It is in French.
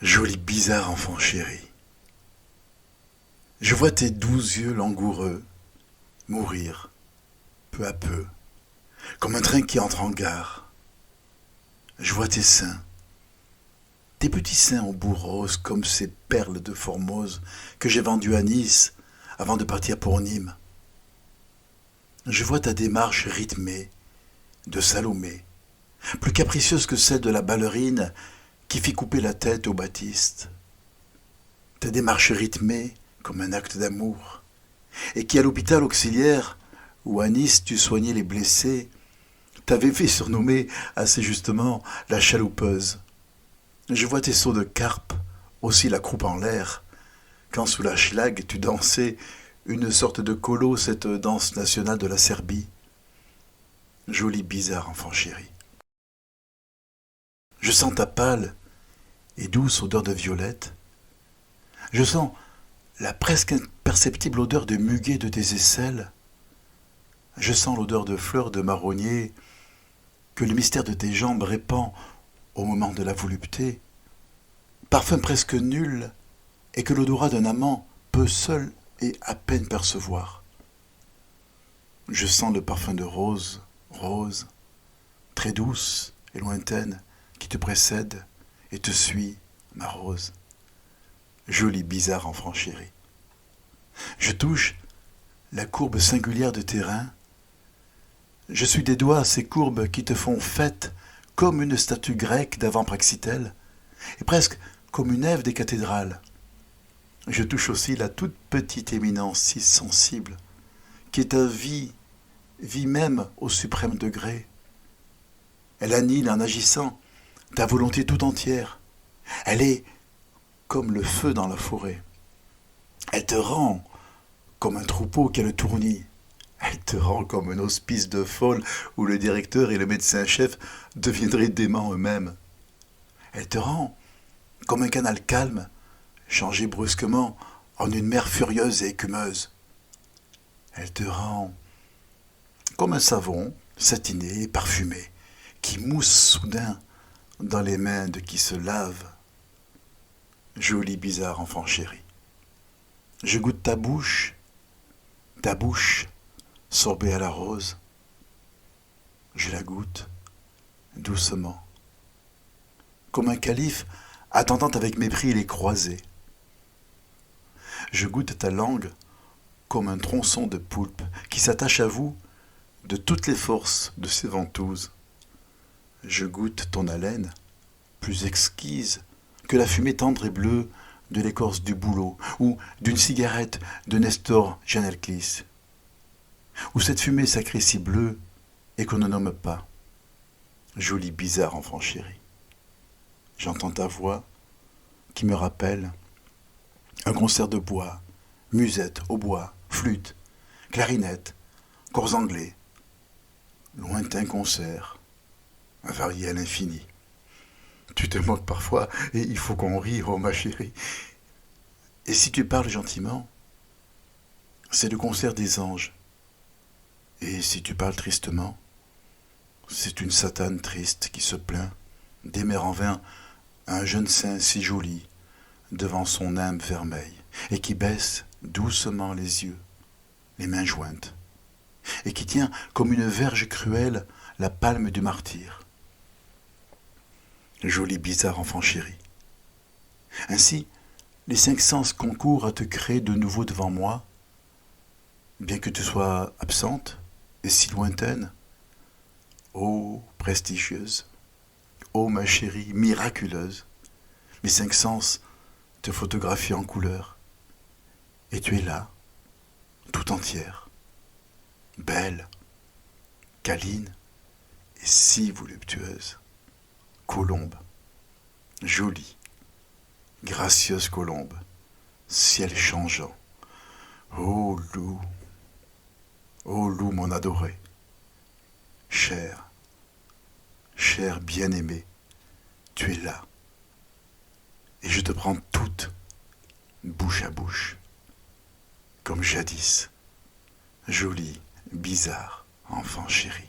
Joli bizarre enfant chéri, je vois tes doux yeux langoureux mourir, peu à peu, comme un train qui entre en gare. Je vois tes petits seins au bout rose comme ces perles de Formose que j'ai vendues à Nice avant de partir pour Nîmes. Je vois ta démarche rythmée de Salomé, plus capricieuse que celle de la ballerine qui fit couper la tête au Baptiste. Ta démarche rythmée comme un acte d'amour, et qui à l'hôpital auxiliaire, où à Nice tu soignais les blessés, t'avais fait surnommer assez justement la chaloupeuse. Je vois tes sauts de carpe, aussi la croupe en l'air, quand sous la schlag tu dansais une sorte de colo, cette danse nationale de la Serbie. Joli bizarre enfant chéri. Je sens ta pâle et douce odeur de violette. Je sens la presque imperceptible odeur de muguet de tes aisselles. Je sens l'odeur de fleurs de marronnier que le mystère de tes jambes répand au moment de la volupté. Parfum presque nul et que l'odorat d'un amant peut seul et à peine percevoir. Je sens le parfum de rose, rose, très douce et lointaine, qui te précède et te suit, ma rose. Joli bizarre enfant chéri. Je touche la courbe singulière de tes reins. Je suis des doigts ces courbes qui te font fête comme une statue grecque d'avant Praxitèle, et presque comme une Ève des cathédrales. Je touche aussi la toute petite éminence si sensible, qui est ta vie, vie même au suprême degré. Elle annihile en agissant ta volonté tout entière. Elle est comme le feu dans la forêt. Elle te rend comme un troupeau qui a le tournis. Elle te rend comme un hospice de folle où le directeur et le médecin-chef deviendraient déments eux-mêmes. Elle te rend comme un canal calme, changé brusquement en une mer furieuse et écumeuse. Elle te rend comme un savon satiné et parfumé qui mousse soudain dans les mains de qui se lave. Joli bizarre enfant chéri. Je goûte ta bouche, sorbet à la rose. Je la goûte doucement, comme un calife attendant avec mépris les croisés. Je goûte ta langue comme un tronçon de poulpe qui s'attache à vous de toutes les forces de ses ventouses. Je goûte ton haleine, plus exquise que la fumée tendre et bleue de l'écorce du bouleau ou d'une cigarette de Nestor Janelkis, ou cette fumée sacrée si bleue et qu'on ne nomme pas. Joli bizarre enfant chéri. J'entends ta voix qui me rappelle un concert de bois, musette, hautbois, flûte, clarinette, corps anglais, lointain concert, varié à l'infini. Tu te moques parfois et il faut qu'on rie, oh ma chérie. Et si tu parles gentiment, c'est le concert des anges. Et si tu parles tristement, c'est une satane triste qui se plaint d'aimer en vain un jeune saint si joli devant son nimbe vermeille et qui baisse doucement les yeux, les mains jointes, et qui tient comme une verge cruelle la palme du martyr. Joli bizarre enfant chéri. Ainsi, les 5 sens concourent à te créer de nouveau devant moi, bien que tu sois absente et si lointaine. Ô prestigieuse, ô ma chérie miraculeuse, mes 5 sens te photographient en couleur, et tu es là, tout entière, belle, câline et si voluptueuse. Colombe, jolie, gracieuse colombe, ciel changeant. Ô loup mon adoré, cher, cher bien-aimé, tu es là, et je te prends toute, bouche à bouche, comme jadis, joli, bizarre, enfant chéri.